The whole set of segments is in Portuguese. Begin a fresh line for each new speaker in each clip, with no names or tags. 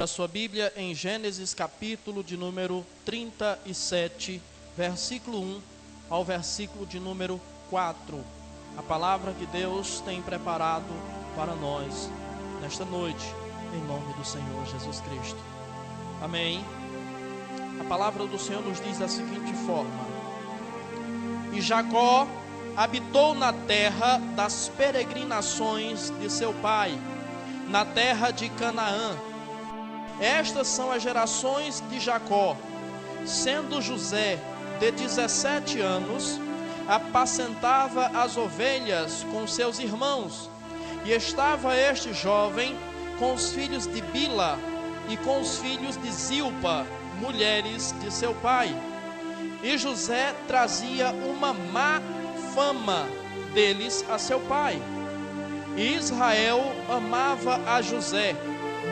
A sua Bíblia em Gênesis capítulo de número 37, versículo 1 ao versículo de número 4. A palavra que Deus tem preparado para nós nesta noite, em nome do Senhor Jesus Cristo. Amém. A palavra do Senhor nos diz da seguinte forma: E Jacó habitou na terra das peregrinações de seu pai, na terra de Canaã. Estas são as gerações de Jacó. Sendo José de 17 anos, apacentava as ovelhas com seus irmãos, e estava este jovem com os filhos de Bila e com os filhos de Zilpa, mulheres de seu pai. E José trazia uma má fama deles a seu pai. E Israel amava a José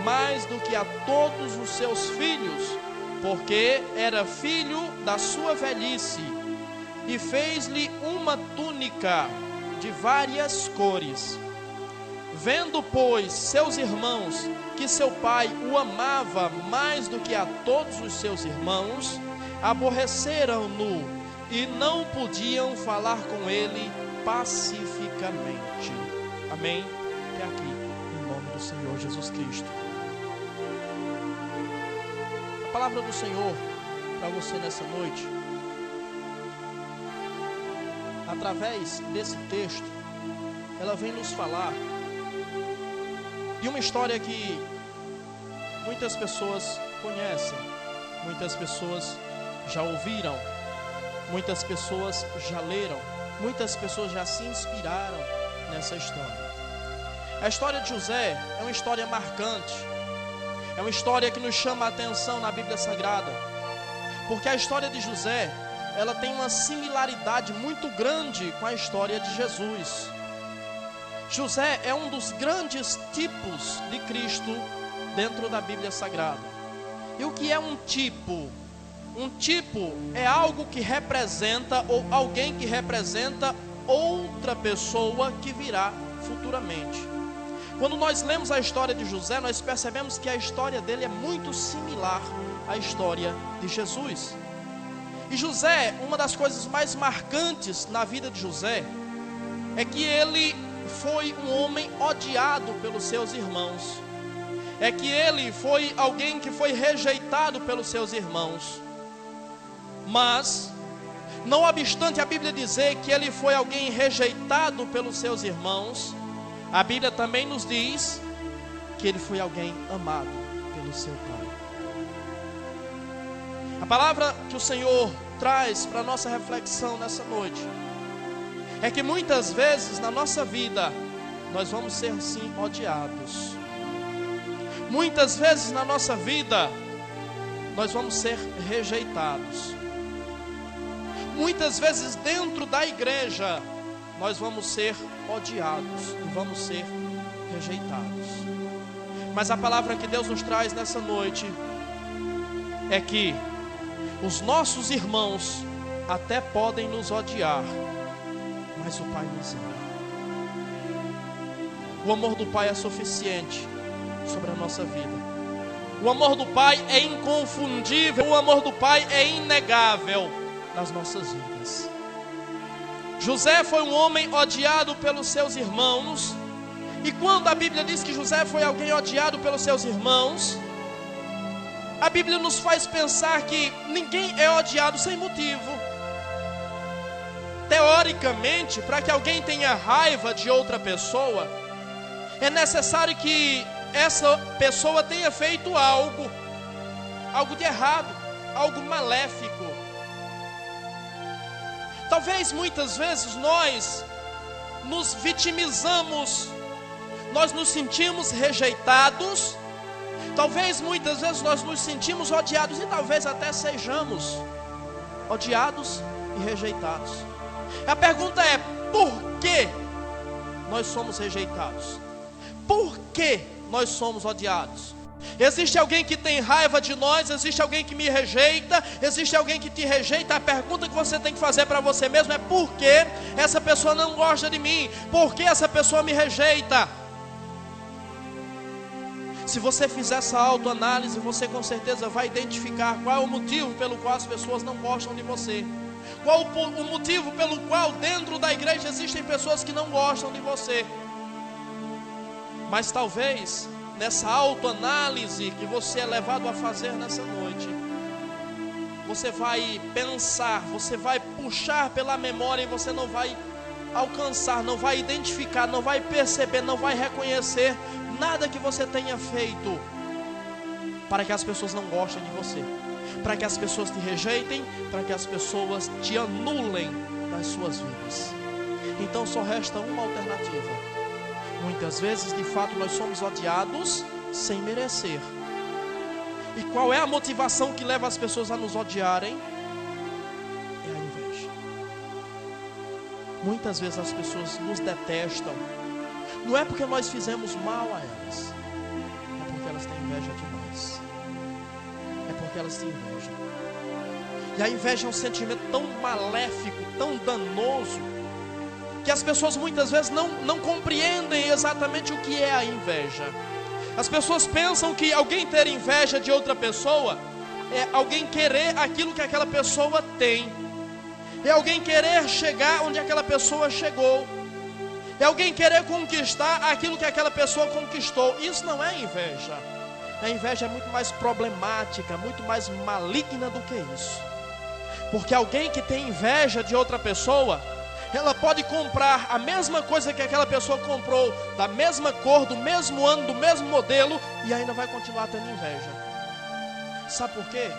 mais do que a todos os seus filhos, porque era filho da sua velhice, e fez-lhe uma túnica de várias cores. Vendo, pois, seus irmãos que seu pai o amava mais do que a todos os seus irmãos, aborreceram-no e não podiam falar com ele pacificamente. Amém? Até aqui, em nome do Senhor Jesus Cristo. A palavra do Senhor para você nessa noite, através desse texto, ela vem nos falar de uma história que muitas pessoas conhecem, muitas pessoas já ouviram, muitas pessoas já leram, muitas pessoas já se inspiraram nessa história. A história de José é uma história marcante, é uma história que nos chama a atenção na Bíblia Sagrada, porque a história de José, ela tem uma similaridade muito grande com a história de Jesus. José é um dos grandes tipos de Cristo dentro da Bíblia Sagrada. E o que é um tipo? Um tipo é algo que representa, ou alguém que representa outra pessoa que virá futuramente. Quando nós lemos a história de José, nós percebemos que a história dele é muito similar à história de Jesus. E José, uma das coisas mais marcantes na vida de José, é que ele foi um homem odiado pelos seus irmãos. É que ele foi alguém que foi rejeitado pelos seus irmãos. Mas, não obstante a Bíblia dizer que ele foi alguém rejeitado pelos seus irmãos, a Bíblia também nos diz que ele foi alguém amado pelo seu pai. A palavra que o Senhor traz para a nossa reflexão nessa noite é que muitas vezes na nossa vida nós vamos ser sim odiados. Muitas vezes na nossa vida nós vamos ser rejeitados. Muitas vezes dentro da igreja nós vamos ser odiados e vamos ser rejeitados. Mas a palavra que Deus nos traz nessa noite é que os nossos irmãos até podem nos odiar, mas o Pai nos ama. O amor do Pai é suficiente sobre a nossa vida. O amor do Pai é inconfundível. O amor do Pai é inegável nas nossas vidas. José foi um homem odiado pelos seus irmãos. E quando a Bíblia diz que José foi alguém odiado pelos seus irmãos, a Bíblia nos faz pensar que ninguém é odiado sem motivo. Teoricamente, para que alguém tenha raiva de outra pessoa, é necessário que essa pessoa tenha feito algo de errado, algo maléfico. Talvez muitas vezes nós nos vitimizamos, nós nos sentimos rejeitados, talvez muitas vezes nós nos sentimos odiados e talvez até sejamos odiados e rejeitados. A pergunta é: por que nós somos rejeitados? Por que nós somos odiados? Existe alguém que tem raiva de nós? Existe alguém que me rejeita? Existe alguém que te rejeita? A pergunta que você tem que fazer para você mesmo é: por que essa pessoa não gosta de mim? Por que essa pessoa me rejeita? Se você fizer essa autoanálise, você com certeza vai identificar qual é o motivo pelo qual as pessoas não gostam de você. Qual o motivo pelo qual dentro da igreja existem pessoas que não gostam de você. Mas talvez nessa autoanálise que você é levado a fazer nessa noite, você vai pensar, você vai puxar pela memória e você não vai alcançar, não vai identificar, não vai perceber, não vai reconhecer nada que você tenha feito para que as pessoas não gostem de você, para que as pessoas te rejeitem, para que as pessoas te anulem das suas vidas. Então só resta uma alternativa. Muitas vezes, de fato, nós somos odiados sem merecer. E qual é a motivação que leva as pessoas a nos odiarem? É a inveja. Muitas vezes as pessoas nos detestam. Não é porque nós fizemos mal a elas, é porque elas têm inveja de nós. É porque elas têm inveja. E a inveja é um sentimento tão maléfico, tão danoso, que as pessoas muitas vezes não compreendem exatamente o que é a inveja. As pessoas pensam que alguém ter inveja de outra pessoa é alguém querer aquilo que aquela pessoa tem, é alguém querer chegar onde aquela pessoa chegou, é alguém querer conquistar aquilo que aquela pessoa conquistou. Isso não é inveja. A inveja é muito mais problemática, muito mais maligna do que isso. Porque alguém que tem inveja de outra pessoa, ela pode comprar a mesma coisa que aquela pessoa comprou, da mesma cor, do mesmo ano, do mesmo modelo, e ainda vai continuar tendo inveja. Sabe por quê?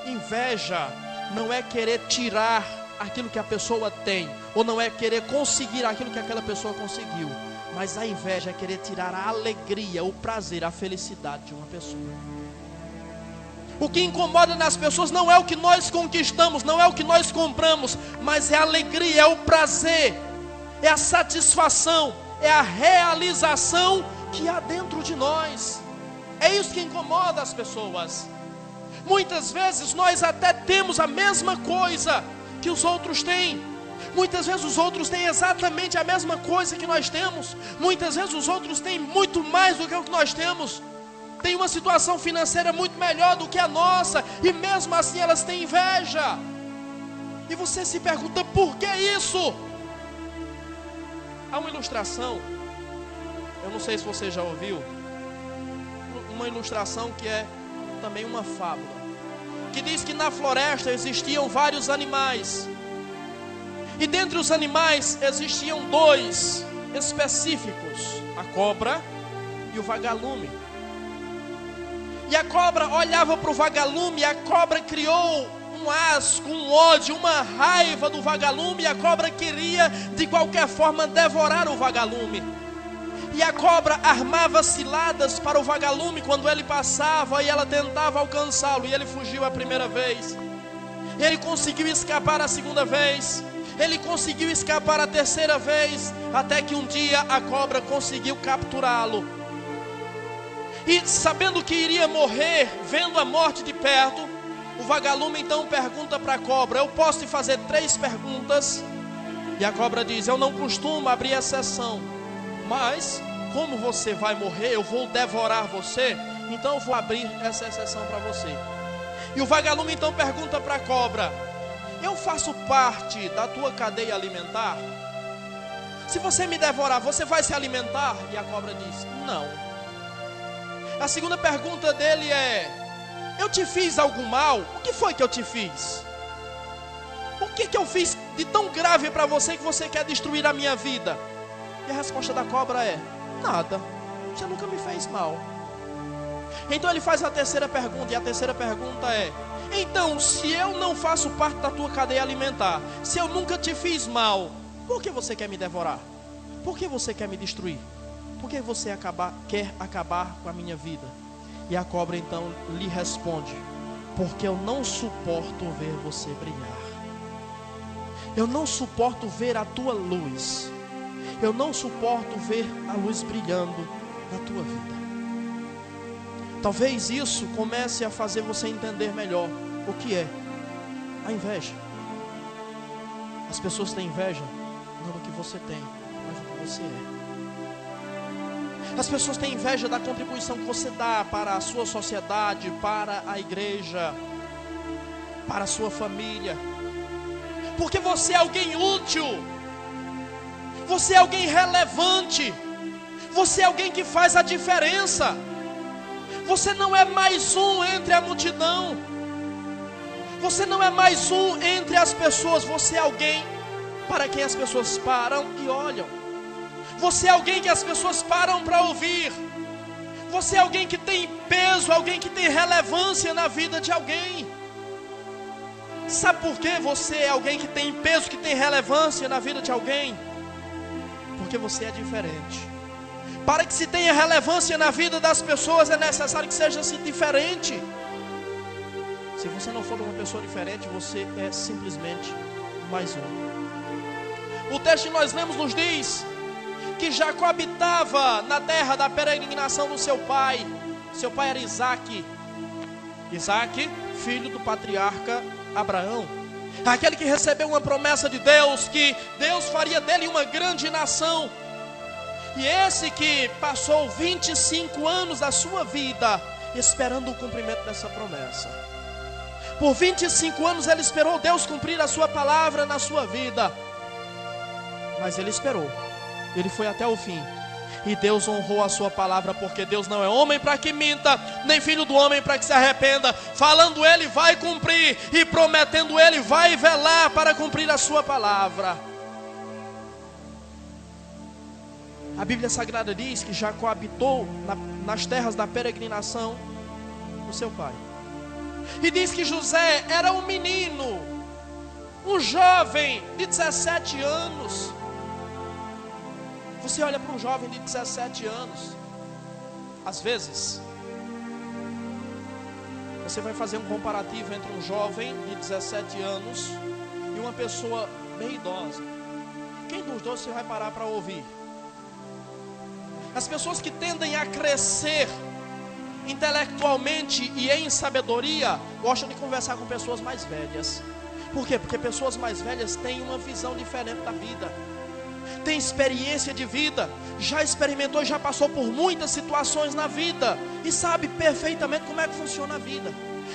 Inveja não é querer tirar aquilo que a pessoa tem, ou não é querer conseguir aquilo que aquela pessoa conseguiu, mas a inveja é querer tirar a alegria, o prazer, a felicidade de uma pessoa. O que incomoda nas pessoas não é o que nós conquistamos, não é o que nós compramos, mas é a alegria, é o prazer, é a satisfação, é a realização que há dentro de nós. É isso que incomoda as pessoas. Muitas vezes nós até temos a mesma coisa que os outros têm. Muitas vezes os outros têm exatamente a mesma coisa que nós temos. Muitas vezes os outros têm muito mais do que o que nós temos. Tem uma situação financeira muito melhor do que a nossa, e mesmo assim elas têm inveja. E você se pergunta, por que isso? Há uma ilustração, eu não sei se você já ouviu, uma ilustração que é também uma fábula, que diz que na floresta existiam vários animais, e dentre os animais existiam dois específicos, a cobra e o vagalume. E a cobra olhava para o vagalume, e a cobra criou um asco, um ódio, uma raiva do vagalume, e a cobra queria de qualquer forma devorar o vagalume. E a cobra armava ciladas para o vagalume quando ele passava, e ela tentava alcançá-lo, e ele fugiu a primeira vez. Ele conseguiu escapar a segunda vez, ele conseguiu escapar a terceira vez, até que um dia a cobra conseguiu capturá-lo. E sabendo que iria morrer, vendo a morte de perto, o vagalume então pergunta para a cobra: eu posso te fazer 3 perguntas? E a cobra diz: eu não costumo abrir exceção, mas como você vai morrer, eu vou devorar você, então eu vou abrir essa exceção para você. E o vagalume então pergunta para a cobra: eu faço parte da tua cadeia alimentar? Se você me devorar, você vai se alimentar? E a cobra diz: não. A segunda pergunta dele é: eu te fiz algum mal? O que foi que eu te fiz? O que eu fiz de tão grave para você que você quer destruir a minha vida? E a resposta da cobra é: nada, você nunca me fez mal. Então ele faz a terceira pergunta, e a terceira pergunta é: então, se eu não faço parte da tua cadeia alimentar, se eu nunca te fiz mal, por que você quer me devorar? Por que você quer me destruir? Por que você quer acabar com a minha vida? E a cobra então lhe responde: porque eu não suporto ver você brilhar. Eu não suporto ver a tua luz. Eu não suporto ver a luz brilhando na tua vida. Talvez isso comece a fazer você entender melhor o que é a inveja. As pessoas têm inveja não do que você tem, mas do que você é. As pessoas têm inveja da contribuição que você dá para a sua sociedade, para a igreja, para a sua família. Porque você é alguém útil. Você é alguém relevante. Você é alguém que faz a diferença. Você não é mais um entre a multidão. Você não é mais um entre as pessoas. Você é alguém para quem as pessoas param e olham. Você é alguém que as pessoas param para ouvir. Você é alguém que tem peso, alguém que tem relevância na vida de alguém. Sabe por que você é alguém que tem peso, que tem relevância na vida de alguém? Porque você é diferente. Para que se tenha relevância na vida das pessoas, é necessário que seja-se diferente. Se você não for uma pessoa diferente, você é simplesmente mais um. O texto que nós lemos nos diz que Jacó habitava na terra da peregrinação do seu pai. Seu pai era Isaac. Isaac, filho do patriarca Abraão. Aquele que recebeu uma promessa de Deus, que Deus faria dele uma grande nação. E esse que passou 25 anos da sua vida esperando o cumprimento dessa promessa. Por 25 anos ele esperou Deus cumprir a sua palavra na sua vida. Mas ele esperou. Ele foi até o fim. E Deus honrou a sua palavra, porque Deus não é homem para que minta, nem filho do homem para que se arrependa. Falando ele vai cumprir, e prometendo ele vai velar para cumprir a sua palavra. A Bíblia Sagrada diz que Jacó habitou nas terras da peregrinação do seu pai. E diz que José era um menino, um jovem de 17 anos. Você olha para um jovem de 17 anos, às vezes, você vai fazer um comparativo entre um jovem de 17 anos e uma pessoa bem idosa. Quem dos dois você vai parar para ouvir? As pessoas que tendem a crescer intelectualmente e em sabedoria gostam de conversar com pessoas mais velhas. Por quê? Porque pessoas mais velhas têm uma visão diferente da vida, tem experiência de vida, já experimentou, já passou por muitas situações na vida e sabe perfeitamente como é que funciona a vida.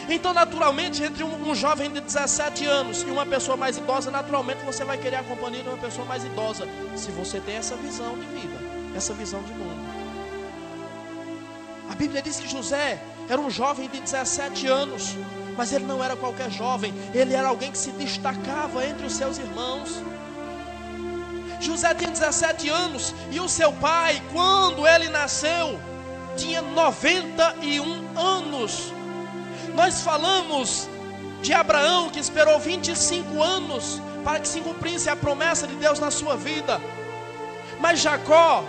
Então, naturalmente, entre um jovem de 17 anos e uma pessoa mais idosa, naturalmente você vai querer a companhia de uma pessoa mais idosa, se você tem essa visão de vida, essa visão de mundo. A Bíblia diz que José era um jovem de 17 anos, mas ele não era qualquer jovem, ele era alguém que se destacava entre os seus irmãos. José tinha 17 anos e o seu pai, quando ele nasceu, tinha 91 anos. Nós falamos de Abraão, que esperou 25 anos para que se cumprisse a promessa de Deus na sua vida. Mas Jacó,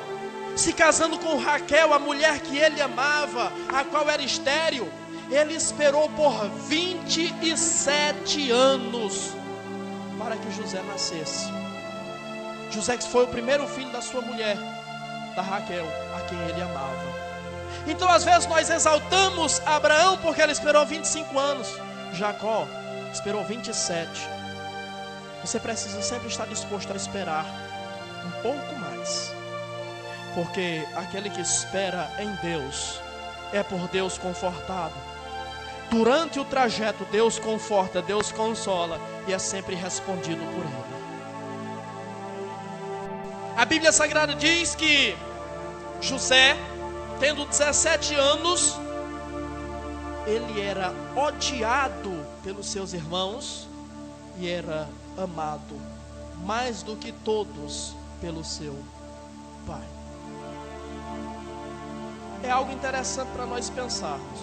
se casando com Raquel, a mulher que ele amava, a qual era estéril, ele esperou por 27 anos para que José nascesse. José que foi o primeiro filho da sua mulher, da Raquel, a quem ele amava. Então às vezes nós exaltamos Abraão porque ele esperou 25 anos. Jacó esperou 27. Você precisa sempre estar disposto a esperar um pouco mais, porque aquele que espera em Deus é por Deus confortado. Durante o trajeto Deus conforta, Deus consola e é sempre respondido por Ele. A Bíblia Sagrada diz que José, tendo 17 anos, ele era odiado pelos seus irmãos e era amado mais do que todos pelo seu pai. É algo interessante para nós pensarmos.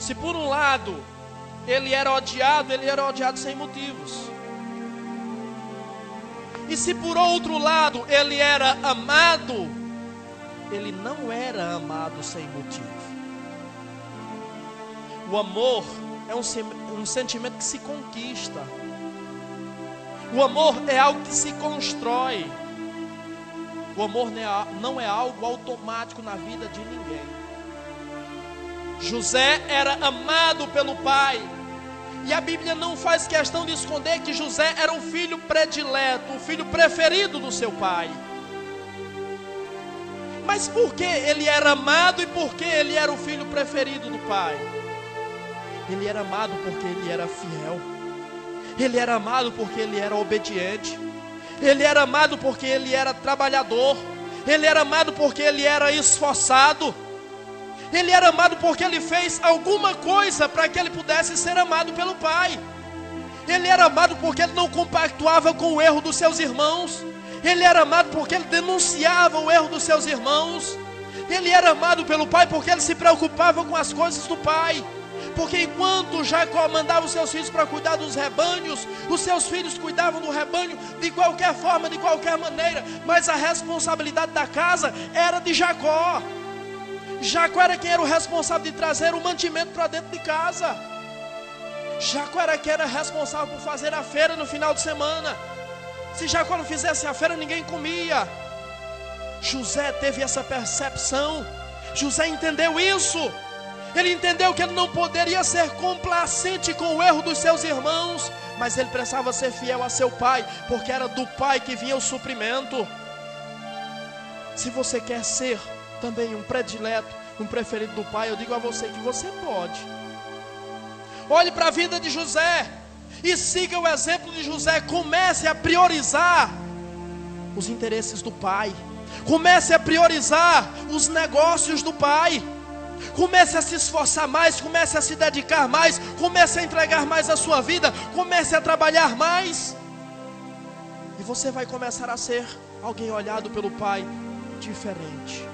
Se por um lado ele era odiado sem motivos. E se por outro lado ele era amado, ele não era amado sem motivo. O amor é um sentimento que se conquista. O amor é algo que se constrói. O amor não é algo automático na vida de ninguém. José era amado pelo pai. E a Bíblia não faz questão de esconder que José era o filho predileto, o filho preferido do seu pai. Mas por que ele era amado e por que ele era o filho preferido do pai? Ele era amado porque ele era fiel. Ele era amado porque ele era obediente. Ele era amado porque ele era trabalhador. Ele era amado porque ele era esforçado. Ele era amado porque ele fez alguma coisa para que ele pudesse ser amado pelo pai. Ele era amado porque ele não compactuava com o erro dos seus irmãos. Ele era amado porque ele denunciava o erro dos seus irmãos. Ele era amado pelo pai porque ele se preocupava com as coisas do pai. Porque enquanto Jacó mandava os seus filhos para cuidar dos rebanhos, os seus filhos cuidavam do rebanho de qualquer forma, de qualquer maneira. Mas a responsabilidade da casa era de Jacó. Jacó era quem era o responsável de trazer o mantimento para dentro de casa. Jacó era quem era responsável por fazer a feira no final de semana. Se Jacó não fizesse a feira, ninguém comia. José teve essa percepção. José entendeu isso. Ele entendeu que ele não poderia ser complacente com o erro dos seus irmãos, mas ele precisava ser fiel a seu pai, porque era do pai que vinha o suprimento. Se você quer ser também um predileto, um preferido do pai, eu digo a você que você pode. Olhe para a vida de José e siga o exemplo de José. Comece a priorizar os interesses do pai. Comece a priorizar os negócios do pai. Comece a se esforçar mais, comece a se dedicar mais, comece a entregar mais a sua vida, comece a trabalhar mais. E você vai começar a ser alguém olhado pelo pai diferente.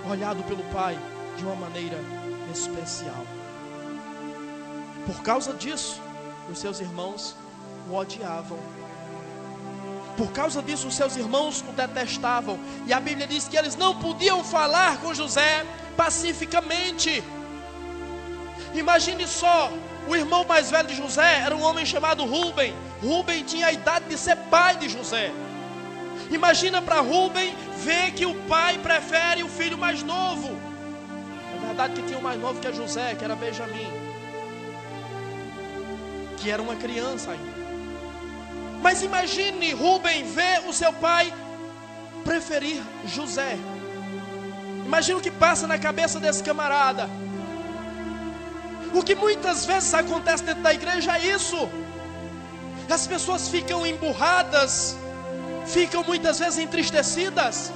Olhado pelo pai de uma maneira especial. Por causa disso, os seus irmãos o odiavam. Por causa disso, os seus irmãos o detestavam. E a Bíblia diz que eles não podiam falar com José pacificamente. Imagine só, o irmão mais velho de José era um homem chamado Rúben. Rúben tinha a idade de ser pai de José. Imagina para Rúben ver que o pai prefere o filho mais novo. É verdade que tinha o mais novo que é José, que era Benjamim, que era uma criança ainda. Mas imagine Rúben ver o seu pai preferir José. Imagina o que passa na cabeça desse camarada. O que muitas vezes acontece dentro da igreja é isso. As pessoas ficam emburradas, ficam muitas vezes entristecidas,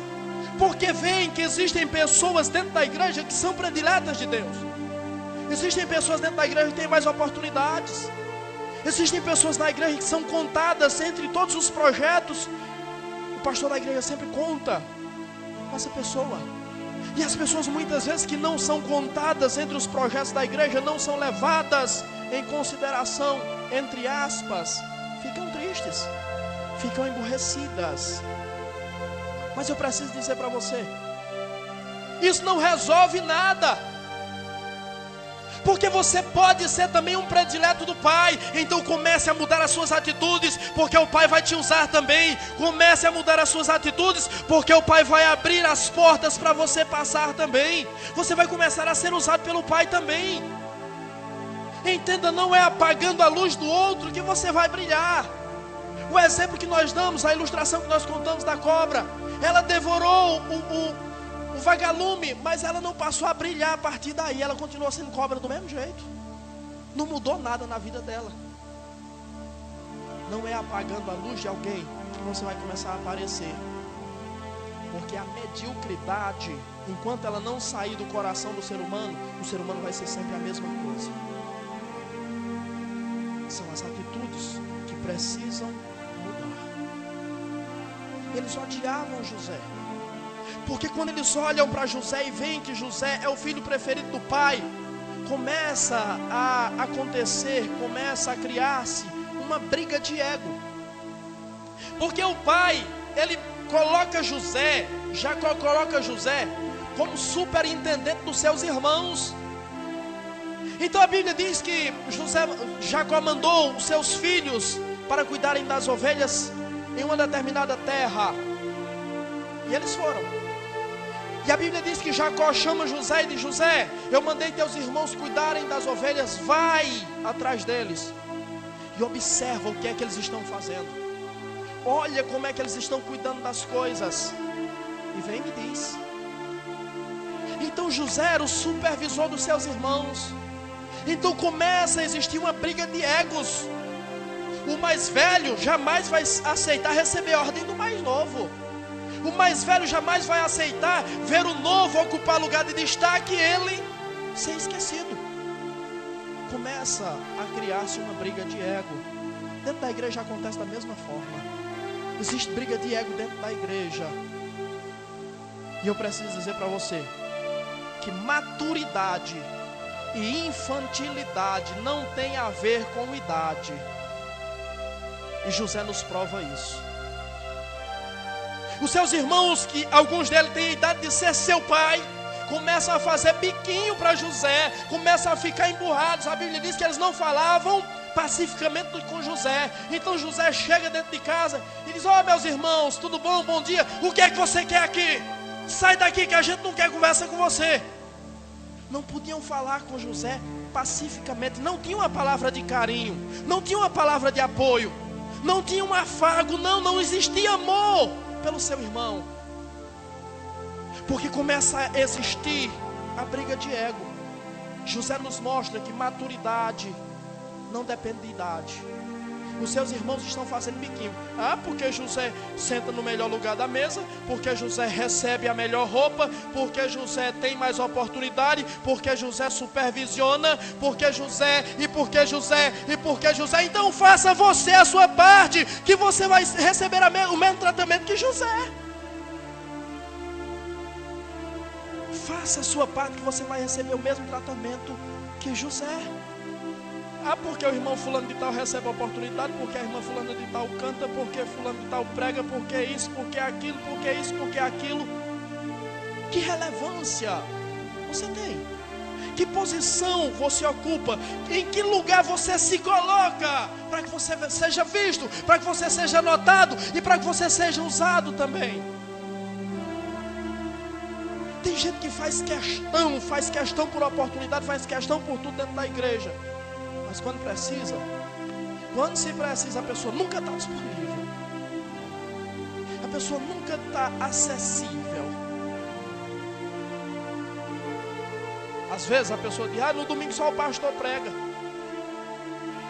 porque veem que existem pessoas dentro da igreja que são prediletas de Deus. Existem pessoas dentro da igreja que têm mais oportunidades. Existem pessoas na igreja que são contadas entre todos os projetos. O pastor da igreja sempre conta com essa pessoa. E as pessoas muitas vezes que não são contadas entre os projetos da igreja, não são levadas em consideração, entre aspas, ficam tristes, ficam emburrecidas. Mas eu preciso dizer para você, isso não resolve nada. Porque você pode ser também um predileto do pai. Então comece a mudar as suas atitudes, porque o pai vai te usar também. Comece a mudar as suas atitudes, porque o pai vai abrir as portas para você passar também. Você vai começar a ser usado pelo pai também. Entenda, não é apagando a luz do outro que você vai brilhar. O exemplo que nós damos, a ilustração que nós contamos da cobra, ela devorou o vagalume, mas ela não passou a brilhar a partir daí. Ela continuou sendo cobra do mesmo jeito. Não mudou nada na vida dela. Não é apagando a luz de alguém que você vai começar a aparecer. Porque a mediocridade, enquanto ela não sair do coração do ser humano, o ser humano vai ser sempre a mesma coisa. São as atitudes que precisam mudar. Eles odiavam José, porque quando eles olham para José e veem que José é o filho preferido do pai, começa a acontecer, começa a criar-se uma briga de ego. Porque o pai, ele coloca José, Jacó coloca José como superintendente dos seus irmãos. Então a Bíblia diz que Jacó mandou os seus filhos para cuidarem das ovelhas em uma determinada terra. E eles foram. E a Bíblia diz que Jacó chama José e diz: José, eu mandei teus irmãos cuidarem das ovelhas, vai atrás deles e observa o que é que eles estão fazendo. Olha como é que eles estão cuidando das coisas. e vem e me diz. Então José era o supervisor dos seus irmãos. Então começa a existir uma briga de egos. O mais velho jamais vai aceitar receber a ordem do mais novo. O mais velho jamais vai aceitar ver o novo ocupar lugar de destaque e ele ser esquecido. Começa a criar-se uma briga de ego. Dentro da igreja acontece da mesma forma. Existe briga de ego dentro da igreja. E eu preciso dizer para você que maturidade e infantilidade não tem a ver com idade. E José nos prova isso. Os seus irmãos, que alguns deles têm a idade de ser seu pai, começam a fazer biquinho para José, começam a ficar emburrados. A Bíblia diz que eles não falavam pacificamente com José. Então José chega dentro de casa e diz: ó, meus irmãos, tudo bom? Bom dia. O que é que você quer aqui? Sai daqui que a gente não quer conversa com você. Não podiam falar com José pacificamente. Não tinha uma palavra de carinho, não tinha uma palavra de apoio, não tinha um afago. Não existia amor pelo seu irmão. Porque começa a existir a briga de ego. José nos mostra que maturidade não depende de idade. Os seus irmãos estão fazendo biquinho. Porque José senta no melhor lugar da mesa, porque José recebe a melhor roupa, porque José tem mais oportunidade, porque José supervisiona, porque José, e porque José, e porque José. Então faça você a sua parte, que você vai receber o mesmo tratamento que José. Faça a sua parte, que você vai receber o mesmo tratamento que José. Porque o irmão fulano de tal recebe a oportunidade, porque a irmã fulana de tal canta, porque fulano de tal prega, porque isso, porque aquilo, porque isso, porque aquilo. Que relevância você tem? Que posição você ocupa? Em que lugar você se coloca? Para que você seja visto, para que você seja notado e para que você seja usado também. Tem gente que faz questão por oportunidade, faz questão por tudo dentro da igreja. Mas quando se precisa, a pessoa nunca está disponível. A pessoa nunca está acessível. Às vezes a pessoa diz: no domingo só o pastor prega.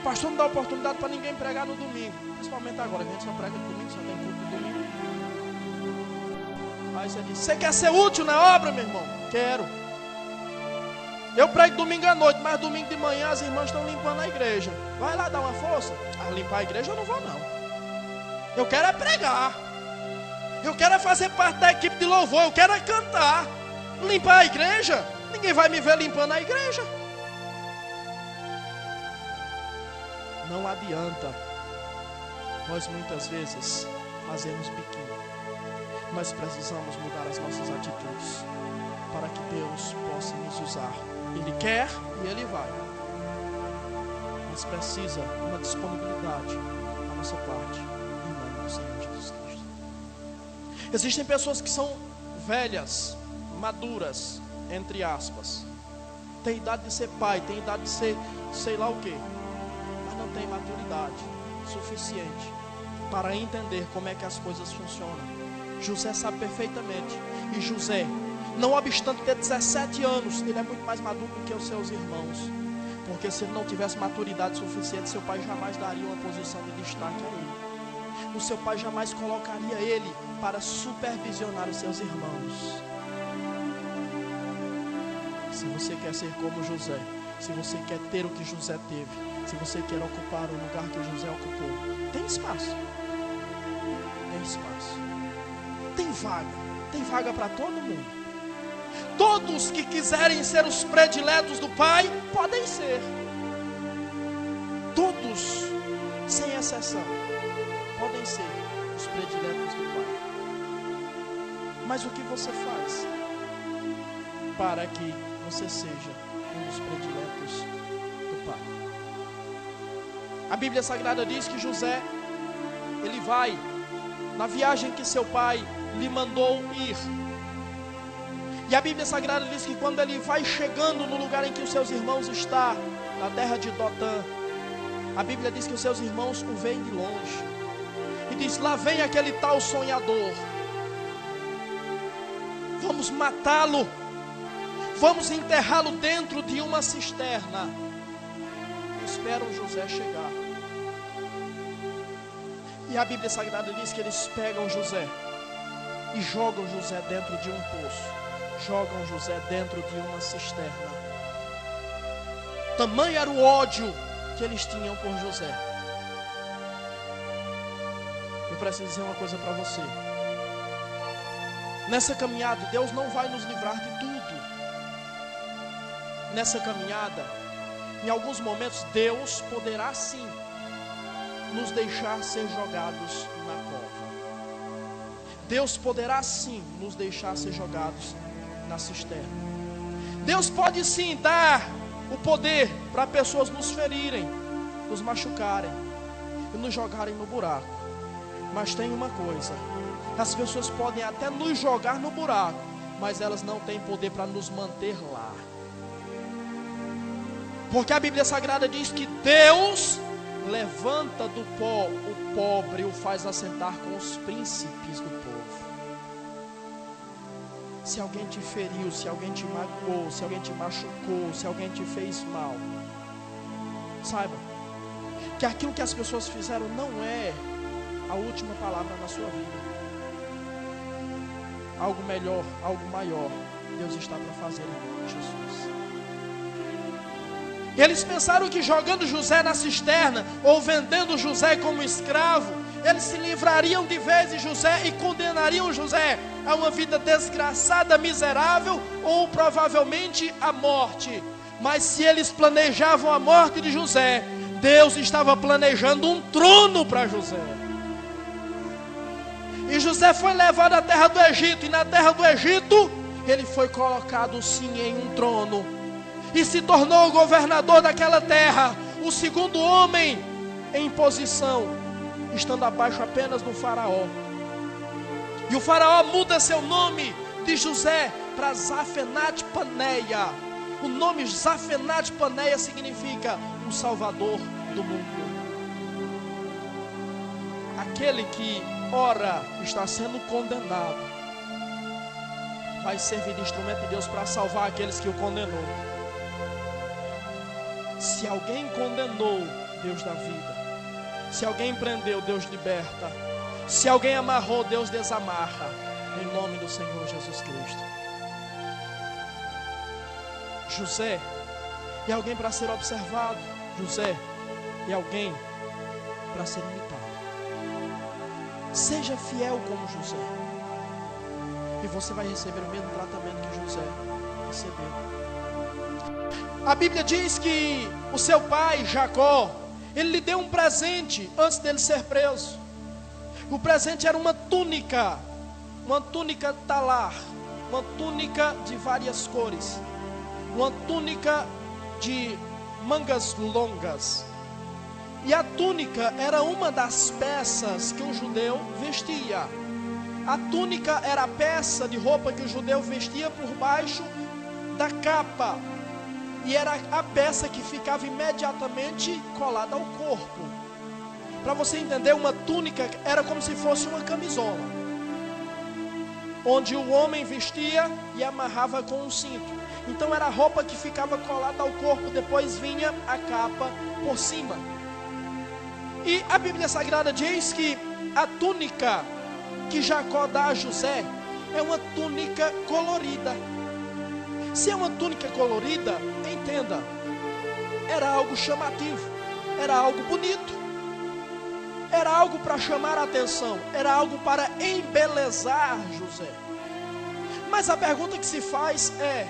O pastor não dá oportunidade para ninguém pregar no domingo. Principalmente agora, a gente só prega no domingo, só tem culto no domingo. Aí você diz: você quer ser útil na obra, meu irmão? Quero. Eu prego domingo à noite, mas domingo de manhã as irmãs estão limpando a igreja. Vai lá dar uma força. Limpar a igreja eu não vou não. Eu quero é pregar. Eu quero é fazer parte da equipe de louvor. Eu quero é cantar. Limpar a igreja? Ninguém vai me ver limpando a igreja. Não adianta nós muitas vezes fazermos biquinho. Nós precisamos mudar as nossas atitudes para que Deus possa nos usar. Ele quer e Ele vai. Mas precisa uma disponibilidade da nossa parte, em nome do Senhor Jesus Cristo. Existem pessoas que são velhas, maduras, entre aspas. Tem idade de ser pai, tem idade de ser sei lá o quê, mas não tem maturidade suficiente para entender como é que as coisas funcionam. José sabe perfeitamente. E José, não obstante ter 17 anos, ele é muito mais maduro do que os seus irmãos. Porque se ele não tivesse maturidade suficiente, seu pai jamais daria uma posição de destaque a ele. O seu pai jamais colocaria ele para supervisionar os seus irmãos. Se você quer ser como José, se você quer ter o que José teve, se você quer ocupar o lugar que José ocupou, tem espaço. Tem espaço. Tem vaga para todo mundo. Todos que quiserem ser os prediletos do Pai, podem ser. Todos, sem exceção, podem ser os prediletos do Pai. Mas o que você faz para que você seja um dos prediletos do Pai? A Bíblia Sagrada diz que José, ele vai na viagem que seu pai lhe mandou ir. E a Bíblia Sagrada diz que quando ele vai chegando no lugar em que os seus irmãos estão, na terra de Dotã, a Bíblia diz que os seus irmãos o veem de longe. E diz: lá vem aquele tal sonhador. vamos matá-lo, vamos enterrá-lo dentro de uma cisterna. Esperam José chegar. E a Bíblia Sagrada diz que eles pegam José e jogam José dentro de um poço, jogam José dentro de uma cisterna. Tamanho era o ódio que eles tinham por José. Eu preciso dizer uma coisa para você. Nessa caminhada, Deus não vai nos livrar de tudo. Nessa caminhada, em alguns momentos, Deus poderá sim nos deixar ser jogados na cova. Deus poderá sim nos deixar ser jogados na cisterna. Deus pode sim dar o poder para pessoas nos ferirem, nos machucarem e nos jogarem no buraco. Mas tem uma coisa: as pessoas podem até nos jogar no buraco, mas elas não têm poder para nos manter lá. Porque a Bíblia Sagrada diz que Deus levanta do pó o pobre e o faz assentar com os príncipes do povo. Se alguém te feriu, se alguém te magoou, se alguém te machucou, se alguém te fez mal, saiba que aquilo que as pessoas fizeram não é a última palavra na sua vida. Algo melhor, algo maior, Deus está para fazer em nome de Jesus. Eles pensaram que jogando José na cisterna, ou vendendo José como escravo, eles se livrariam de vez de José e condenariam José a uma vida desgraçada, miserável, ou provavelmente a morte. Mas se eles planejavam a morte de José, Deus estava planejando um trono para José. E José foi levado à terra do Egito, e na terra do Egito, ele foi colocado sim em um trono, e se tornou o governador daquela terra, o segundo homem em posição, estando abaixo apenas do faraó. E o faraó muda seu nome de José para Zafenat-Paneia. O nome Zafenat-Paneia significa o Salvador do mundo. Aquele que ora está sendo condenado vai servir de instrumento de Deus para salvar aqueles que o condenou. Se alguém condenou, Deus dá vida. Se alguém prendeu, Deus liberta. Se alguém amarrou, Deus desamarra. Em nome do Senhor Jesus Cristo. José é alguém para ser observado. José é alguém para ser imitado. Seja fiel como José, e você vai receber o mesmo tratamento que José recebeu. A Bíblia diz que o seu pai, Jacó, ele lhe deu um presente antes dele ser preso. O presente era uma túnica talar, uma túnica de várias cores, uma túnica de mangas longas. E a túnica era uma das peças que o judeu vestia. A túnica era a peça de roupa que o judeu vestia por baixo da capa. E era a peça que ficava imediatamente colada ao corpo. Para você entender, uma túnica era como se fosse uma camisola, onde o homem vestia e amarrava com um cinto. Então era a roupa que ficava colada ao corpo, depois vinha a capa por cima. E a Bíblia Sagrada diz que a túnica que Jacó dá a José é uma túnica colorida. Se é uma túnica colorida, entenda, era algo chamativo, era algo bonito, era algo para chamar a atenção, era algo para embelezar José. Mas a pergunta que se faz é: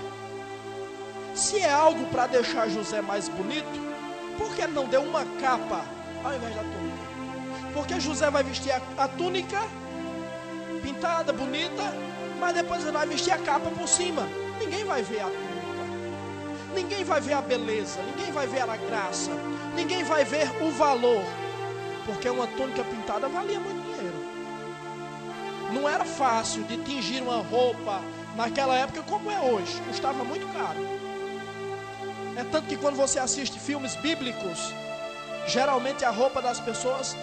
se é algo para deixar José mais bonito, por que não deu uma capa ao invés da túnica? Porque José vai vestir a túnica pintada, bonita, mas depois ele vai vestir a capa por cima. Ninguém vai ver a túnica, ninguém vai ver a beleza, ninguém vai ver a graça, ninguém vai ver o valor, porque uma túnica pintada valia muito dinheiro. Não era fácil de tingir uma roupa naquela época como é hoje, custava muito caro. É tanto que quando você assiste filmes bíblicos, geralmente a roupa das pessoas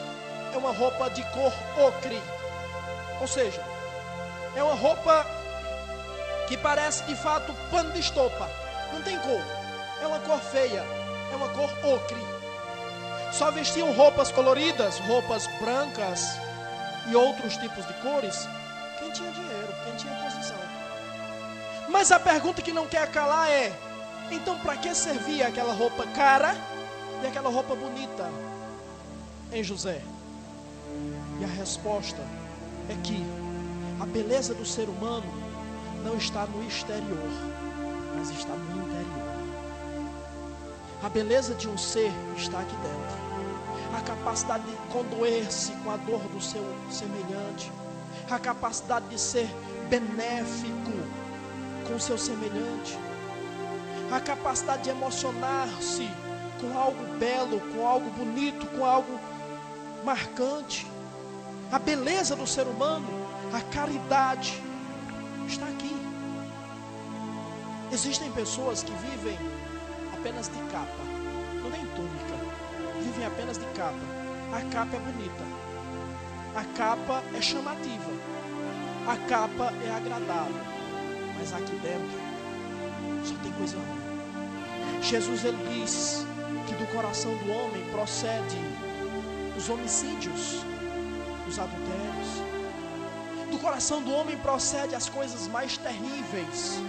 é uma roupa de cor ocre, ou seja, é uma roupa que parece de fato pano de estopa, não tem cor, é uma cor feia, é uma cor ocre. Só vestiam roupas coloridas, roupas brancas e outros tipos de cores, quem tinha dinheiro, quem tinha posição. Mas a pergunta que não quer calar é: então para que servia aquela roupa cara e aquela roupa bonita em José? E a resposta é que a beleza do ser humano não está no exterior, mas está no interior. A beleza de um ser está aqui dentro. A capacidade de condoer-se com a dor do seu semelhante, a capacidade de ser benéfico com o seu semelhante, a capacidade de emocionar-se com algo belo, com algo bonito, com algo marcante. A beleza do ser humano, a caridade está aqui. Existem pessoas que vivem apenas de capa, não tem túnica, vivem apenas de capa. A capa é bonita, a capa é chamativa, a capa é agradável, mas aqui dentro só tem coisa ruim. Jesus, ele diz que do coração do homem procede os homicídios, os adultérios. Do coração do homem procede as coisas mais terríveis,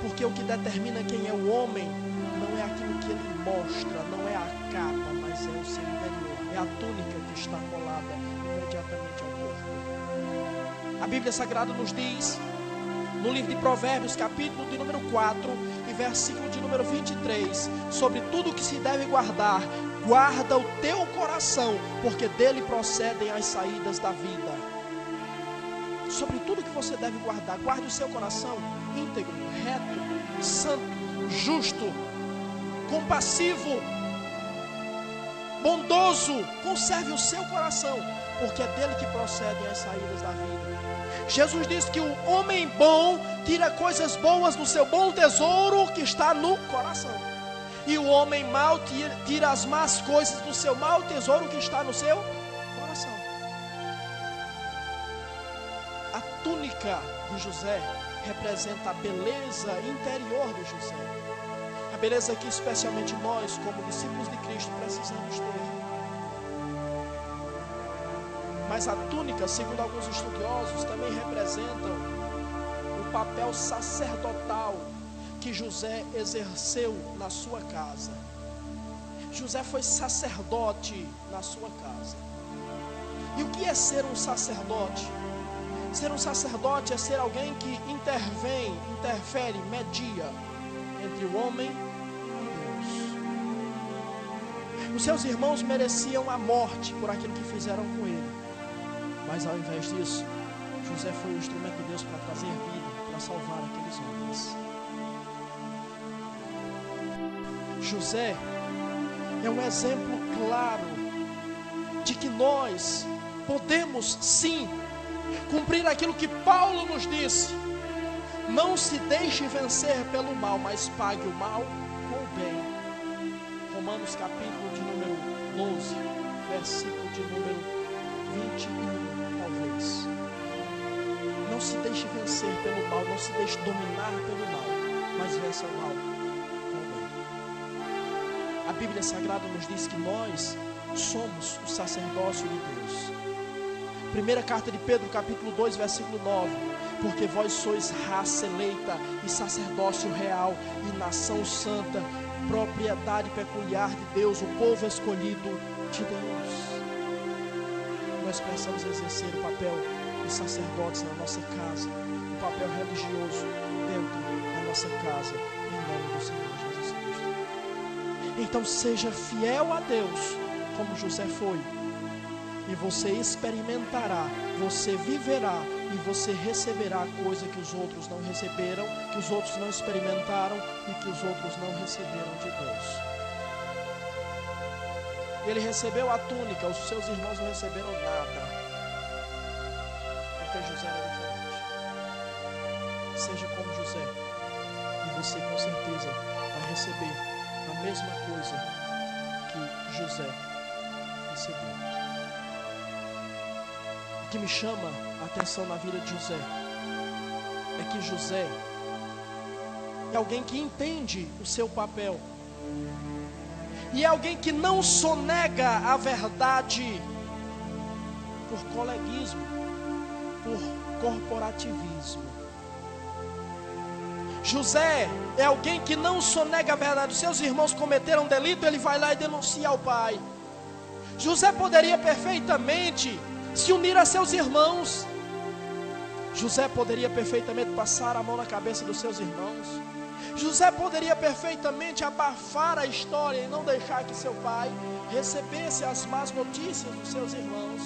porque o que determina quem é o homem não é aquilo que ele mostra, não é a capa, mas é o seu interior, é a túnica que está colada imediatamente ao corpo. A Bíblia Sagrada nos diz, no livro de Provérbios, capítulo de número 4 e versículo de número 23, sobre tudo que se deve guardar, guarda o teu coração, porque dele procedem as saídas da vida. Sobre tudo que você deve guardar, guarde o seu coração íntegro, reto, santo, justo, compassivo, bondoso. Conserve o seu coração, porque é dele que procedem as saídas da vida. Jesus disse que o homem bom tira coisas boas do seu bom tesouro que está no coração, e o homem mau tira as más coisas do seu mau tesouro que está no seu coração. A túnica de José representa a beleza interior de José, a beleza que especialmente nós, como discípulos de Cristo, precisamos ter. Mas a túnica, segundo alguns estudiosos, também representa o papel sacerdotal que José exerceu na sua casa. José foi sacerdote na sua casa. E o que é ser um sacerdote? Ser um sacerdote é ser alguém que intervém, interfere, media entre o homem e Deus. Os seus irmãos mereciam a morte por aquilo que fizeram com ele, mas ao invés disso, José foi o instrumento de Deus para trazer vida, para salvar aqueles homens. José é um exemplo claro de que nós podemos sim cumprir aquilo que Paulo nos disse: não se deixe vencer pelo mal, mas pague o mal com o bem. Romanos capítulo de número 12, versículo de número 21, talvez. Não se deixe vencer pelo mal, não se deixe dominar pelo mal, mas vença o mal com o bem. A Bíblia Sagrada nos diz que nós somos o sacerdócio de Deus. Primeira carta de Pedro, capítulo 2, versículo 9. Porque vós sois raça eleita e sacerdócio real e nação santa, propriedade peculiar de Deus, o povo escolhido de Deus. Nós precisamos exercer o papel de sacerdotes na nossa casa, o papel religioso dentro da nossa casa, em nome do Senhor Jesus Cristo. Então seja fiel a Deus, como José foi, e você experimentará, você viverá e você receberá coisa que os outros não receberam, que os outros não experimentaram e que os outros não receberam de Deus. Ele recebeu a túnica, os seus irmãos não receberam nada, porque José era diferente. Seja como José, e você com certeza vai receber a mesma coisa que José recebeu. O que me chama a atenção na vida de José é que José é alguém que entende o seu papel. E é alguém que não sonega a verdade por coleguismo, por corporativismo. José é alguém que não sonega a verdade. Os seus irmãos cometeram delito, ele vai lá e denuncia ao pai. José poderia perfeitamente se unir a seus irmãos. José poderia perfeitamente passar a mão na cabeça dos seus irmãos. José poderia perfeitamente abafar a história e não deixar que seu pai recebesse as más notícias dos seus irmãos.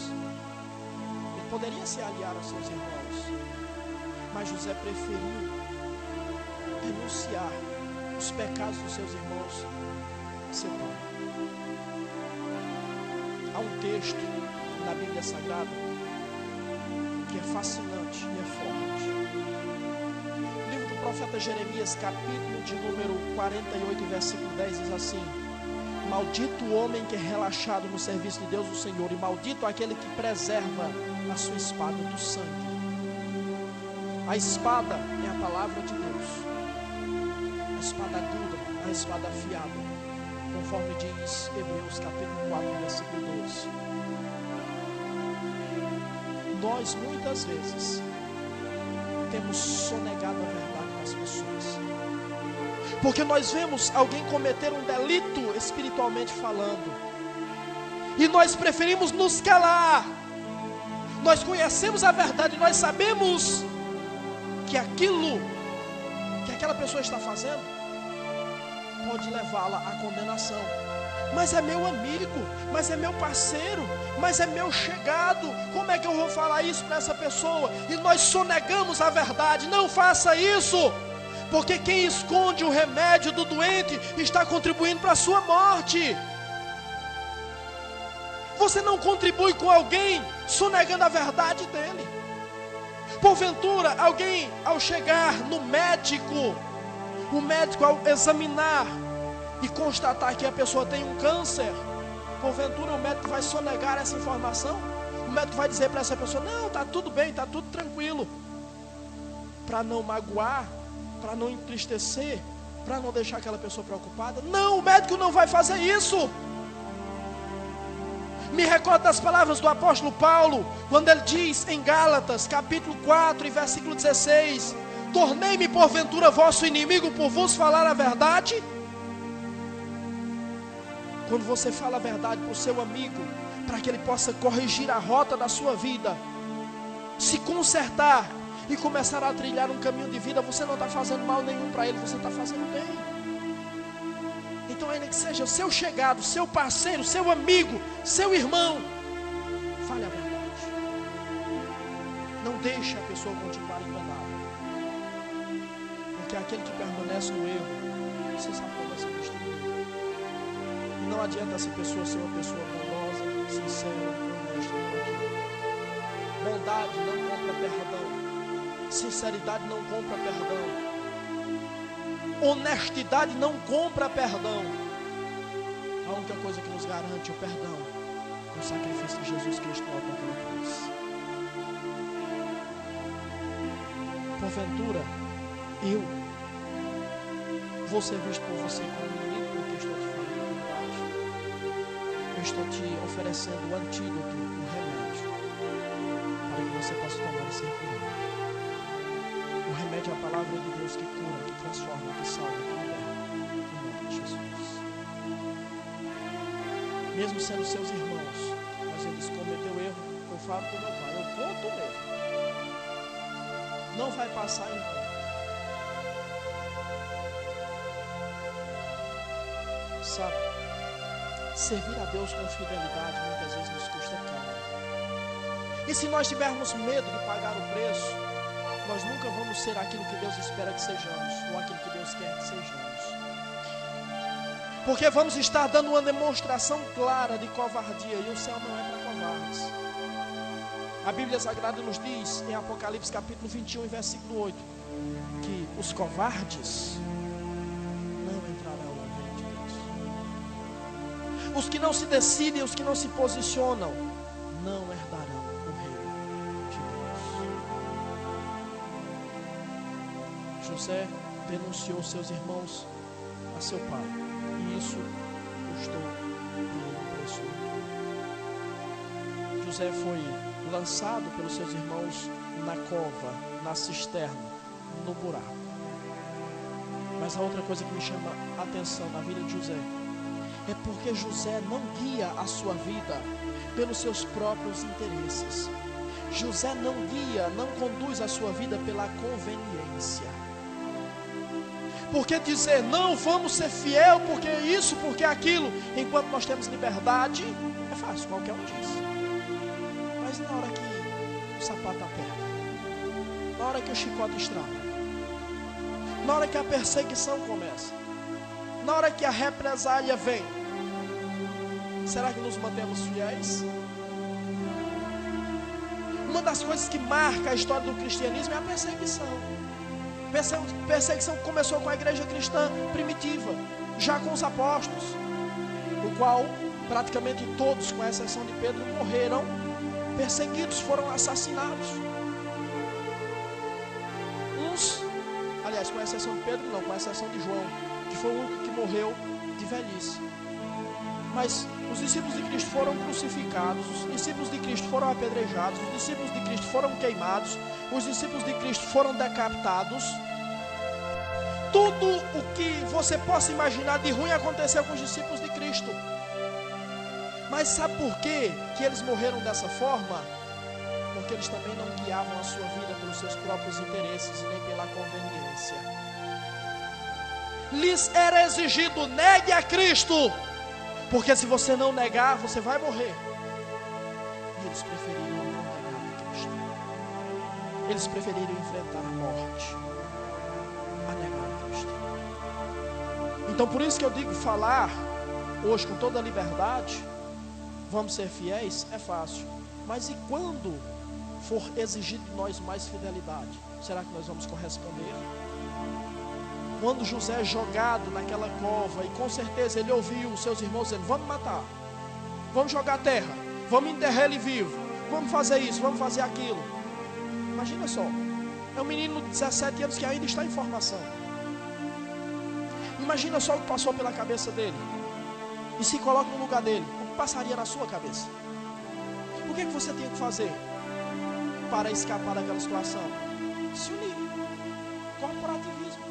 Ele poderia se aliar aos seus irmãos, mas José preferiu denunciar os pecados dos seus irmãos a seu pai. Há um texto na Bíblia Sagrada que é fascinante e é forte. O livro do profeta Jeremias, capítulo de número 48, versículo 10, diz assim: maldito o homem que é relaxado no serviço de Deus o Senhor, e maldito aquele que preserva a sua espada do sangue. A espada é a palavra de Deus, a espada aguda, a espada afiada, conforme diz Hebreus capítulo 4, versículo 12. Nós muitas vezes temos sonegado a verdade das pessoas, porque nós vemos alguém cometer um delito espiritualmente falando, e nós preferimos nos calar. Nós conhecemos a verdade, nós sabemos que aquilo que aquela pessoa está fazendo pode levá-la à condenação. Mas é meu amigo, mas é meu parceiro, mas é meu chegado. Como é que eu vou falar isso para essa pessoa? E nós sonegamos a verdade. Não faça isso, porque quem esconde o remédio do doente está contribuindo para a sua morte. Você não contribui com alguém sonegando a verdade dele. Porventura, alguém ao chegar no médico, o médico ao examinar e constatar que a pessoa tem um câncer, porventura o médico vai sonegar essa informação? O médico vai dizer para essa pessoa: não, está tudo bem, está tudo tranquilo, para não magoar, para não entristecer, para não deixar aquela pessoa preocupada? Não, o médico não vai fazer isso. Me recordo das palavras do apóstolo Paulo, quando ele diz em Gálatas, capítulo 4 e versículo 16: tornei-me porventura vosso inimigo por vos falar a verdade? Quando você fala a verdade para o seu amigo, para que ele possa corrigir a rota da sua vida, se consertar e começar a trilhar um caminho de vida, você não está fazendo mal nenhum para ele, você está fazendo bem. Então, ainda que seja o seu chegado, seu parceiro, seu amigo, seu irmão, fale a verdade. Não deixe a pessoa continuar enganada, porque aquele que permanece no erro, você sabe como vai ser destruído. E não adianta essa pessoa ser uma pessoa bondosa, sincera, honesta, tranquila. Bondade não compra perdão, sinceridade não compra perdão, honestidade não compra perdão. A única coisa que nos garante o perdão é o sacrifício de Jesus Cristo naquela cruz. Porventura, eu vou ser visto por você como inimigo, porque eu estou te falando a verdade. Eu estou te oferecendo o antídoto, o remédio, para que você possa tomar e ser curado. O remédio é a palavra de Deus que cura, que transforma, que salva, que liberta, em nome de Jesus. Mesmo sendo seus irmãos, mas eles cometeram erro, eu falo com meu pai, eu conto mesmo. Não vai passar em conta. Sabe, servir a Deus com fidelidade muitas vezes nos custa caro. E se nós tivermos medo de pagar o preço, nós nunca vamos ser aquilo que Deus espera que sejamos, ou aquilo que Deus quer que sejamos. Porque vamos estar dando uma demonstração clara de covardia, e o céu não é para covardes. A Bíblia Sagrada nos diz, em Apocalipse capítulo 21, versículo 8, que os covardes não entrarão no reino de Deus. Os que não se decidem, os que não se posicionam, não herdarão o reino de Deus. José denunciou seus irmãos a seu pai, e isso custou a ele um preço. José foi lançado pelos seus irmãos na cova, na cisterna, no buraco. Mas a outra coisa que me chama a atenção na vida de José é porque José não guia a sua vida pelos seus próprios interesses. José não guia, não conduz a sua vida pela conveniência. Porque dizer, não, vamos ser fiel, porque isso, porque aquilo, enquanto nós temos liberdade, é fácil, qualquer um diz. Mas na hora que o sapato aperta, na hora que o chicote estrala, na hora que a perseguição começa, na hora que a represália vem, será que nos mantemos fiéis? Uma das coisas que marca a história do cristianismo é a perseguição. Perseguição que começou com a igreja cristã primitiva, já com os apóstolos, o qual praticamente todos, com exceção de Pedro, morreram perseguidos, foram assassinados. Uns, aliás, com exceção de Pedro não, com exceção de João, que foi o único que morreu de velhice. Mas os discípulos de Cristo foram crucificados, os discípulos de Cristo foram apedrejados, os discípulos de Cristo foram queimados, os discípulos de Cristo foram decapitados. Tudo o que você possa imaginar de ruim aconteceu com os discípulos de Cristo. Mas sabe por quê que eles morreram dessa forma? Porque eles também não guiavam a sua vida pelos seus próprios interesses e nem pela conveniência. Lhes era exigido, negue a Cristo, porque se você não negar, você vai morrer. E eles preferiram não negar a Cristo. Eles preferiram enfrentar a morte a negar a Cristo. Então por isso que eu digo, falar hoje com toda a liberdade, vamos ser fiéis, é fácil. Mas e quando for exigido de nós mais fidelidade, será que nós vamos corresponder? Quando José é jogado naquela cova, e com certeza ele ouviu os seus irmãos dizendo, vamos matar, vamos jogar a terra, vamos enterrar ele vivo, vamos fazer isso, vamos fazer aquilo. Imagina só, é um menino de 17 anos que ainda está em formação. Imagina só o que passou pela cabeça dele. E se coloca no lugar dele, o que passaria na sua cabeça? O que você tinha que fazer para escapar daquela situação? Se unir. Corporativismo.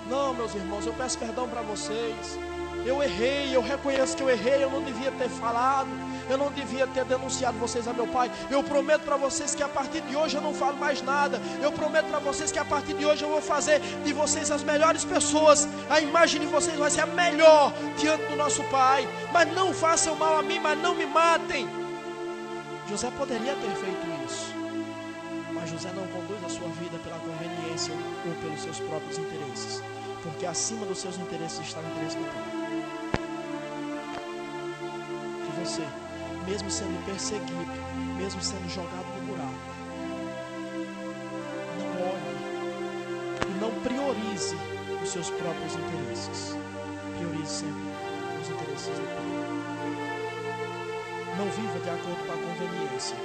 Não, meus irmãos, eu peço perdão para vocês. Eu errei, eu reconheço que eu errei. Eu não devia ter falado, eu não devia ter denunciado vocês a meu pai. Eu prometo para vocês que a partir de hoje eu não falo mais nada. Eu prometo para vocês que a partir de hoje eu vou fazer de vocês as melhores pessoas. A imagem de vocês vai ser a melhor diante do nosso pai. Mas não façam mal a mim, mas não me matem. José poderia ter feito isso, mas José não conduz a sua vida pela conveniência ou pelos seus próprios interesses, porque acima dos seus interesses está o interesse do pai. Que você, mesmo sendo perseguido, mesmo sendo jogado no buraco, não olhe e não priorize os seus próprios interesses. Priorize sempre os interesses do pai. Não viva de acordo com a conveniência,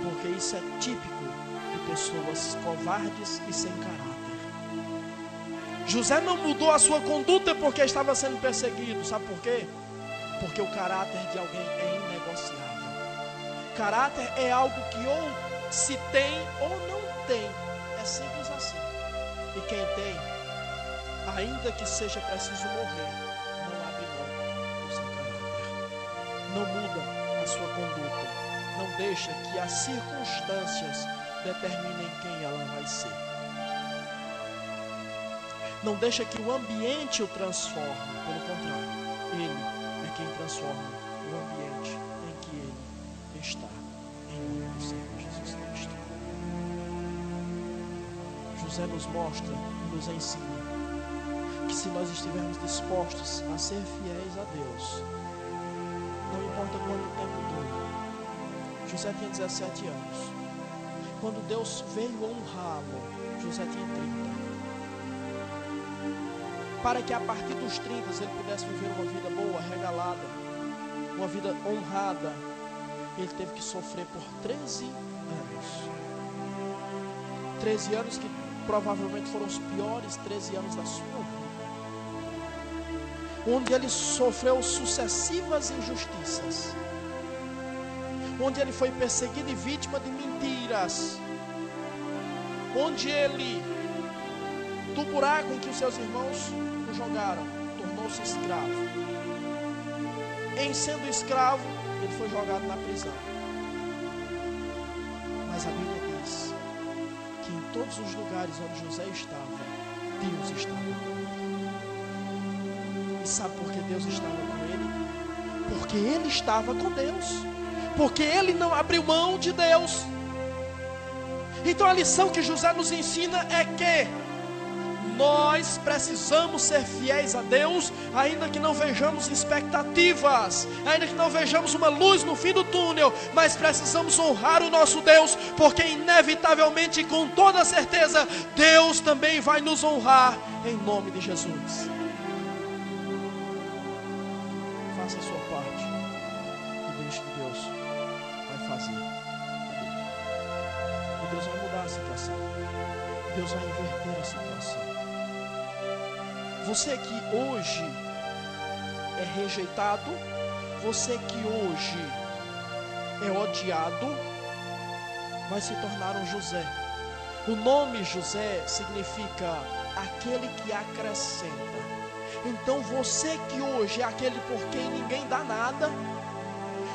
porque isso é típico de pessoas covardes e sem caráter. José não mudou a sua conduta porque estava sendo perseguido. Sabe por quê? Porque o caráter de alguém é inegociável. Caráter é algo que ou se tem ou não tem. É simples assim. E quem tem, ainda que seja preciso morrer, não abre mão do seu caráter. Não muda sua conduta, não deixa que as circunstâncias determinem quem ela vai ser, não deixa que o ambiente o transforme, pelo contrário, ele é quem transforma o ambiente em que ele está, em nome do Senhor Jesus Cristo. José nos mostra e nos ensina que se nós estivermos dispostos a ser fiéis a Deus, não importa quanto tempo dure. José tinha 17 anos. Quando Deus veio honrá-lo, José tinha 30. Para que a partir dos 30 ele pudesse viver uma vida boa, regalada, uma vida honrada, ele teve que sofrer por 13 anos. 13 anos que provavelmente foram os piores 13 anos da sua vida, onde ele sofreu sucessivas injustiças, onde ele foi perseguido e vítima de mentiras, onde ele, do buraco em que os seus irmãos o jogaram, tornou-se escravo. Em sendo escravo, ele foi jogado na prisão. Mas a Bíblia diz que em todos os lugares onde José estava, Deus estava com ele. E sabe por que Deus estava com ele? Porque ele estava com Deus, porque ele não abriu mão de Deus. Então a lição que José nos ensina é que nós precisamos ser fiéis a Deus, ainda que não vejamos expectativas, ainda que não vejamos uma luz no fim do túnel, mas precisamos honrar o nosso Deus, porque inevitavelmente, com toda certeza, Deus também vai nos honrar, em nome de Jesus. Faça a sua parte e deixe que Deus vai fazer. E Deus vai mudar a situação, Deus vai inverter a situação. Você que hoje é rejeitado, você que hoje é odiado, vai se tornar um José. O nome José significa aquele que acrescenta. Então você que hoje é aquele por quem ninguém dá nada,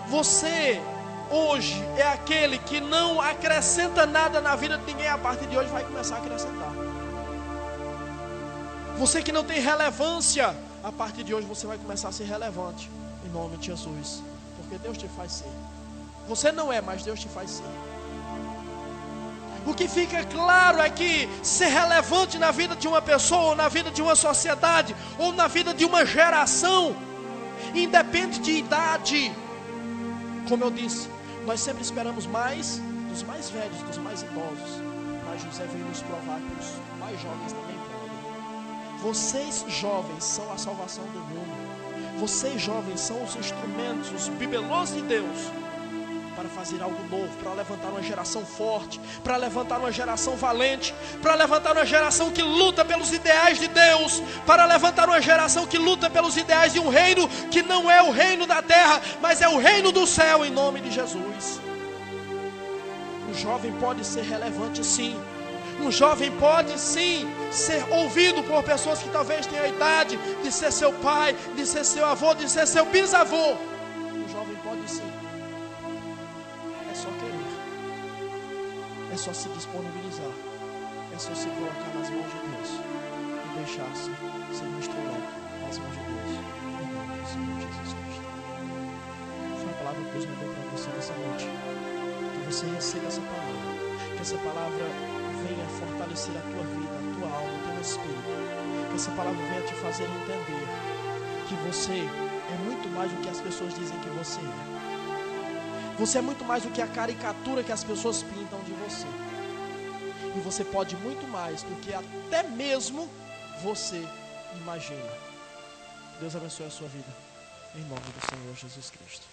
você hoje é aquele que não acrescenta nada na vida de ninguém, a partir de hoje vai começar a acrescentar. Você que não tem relevância, a partir de hoje você vai começar a ser relevante, em nome de Jesus, porque Deus te faz ser. Você não é, mas Deus te faz ser. O que fica claro é que ser relevante na vida de uma pessoa, ou na vida de uma sociedade, ou na vida de uma geração, independe de idade. Como eu disse, nós sempre esperamos mais dos mais velhos, dos mais idosos, mas José veio nos provar que os mais jovens também podem. Vocês jovens são a salvação do mundo. Vocês jovens são os instrumentos, os bibelôs de Deus, para fazer algo novo, para levantar uma geração forte, para levantar uma geração valente, para levantar uma geração que luta pelos ideais de Deus, para levantar uma geração que luta pelos ideais de um reino que não é o reino da terra, mas é o reino do céu, em nome de Jesus. Um jovem pode ser relevante, sim. Um jovem pode sim ser ouvido por pessoas que talvez tenham a idade de ser seu pai, de ser seu avô, de ser seu bisavô. Um jovem pode sim. É só querer. É só se disponibilizar. É só se colocar nas mãos de Deus e deixar-se ser um instrumento nas mãos de Deus, em nome do Senhor Jesus Cristo. Foi a palavra que Deus me deu para você nessa noite. Que você receba essa palavra. Que essa palavra venha fortalecer a tua vida, a tua alma, o teu espírito. Que essa palavra venha te fazer entender que você é muito mais do que as pessoas dizem que você é. Você é muito mais do que a caricatura que as pessoas pintam de você. E você pode muito mais do que até mesmo você imagina. Deus abençoe a sua vida, em nome do Senhor Jesus Cristo.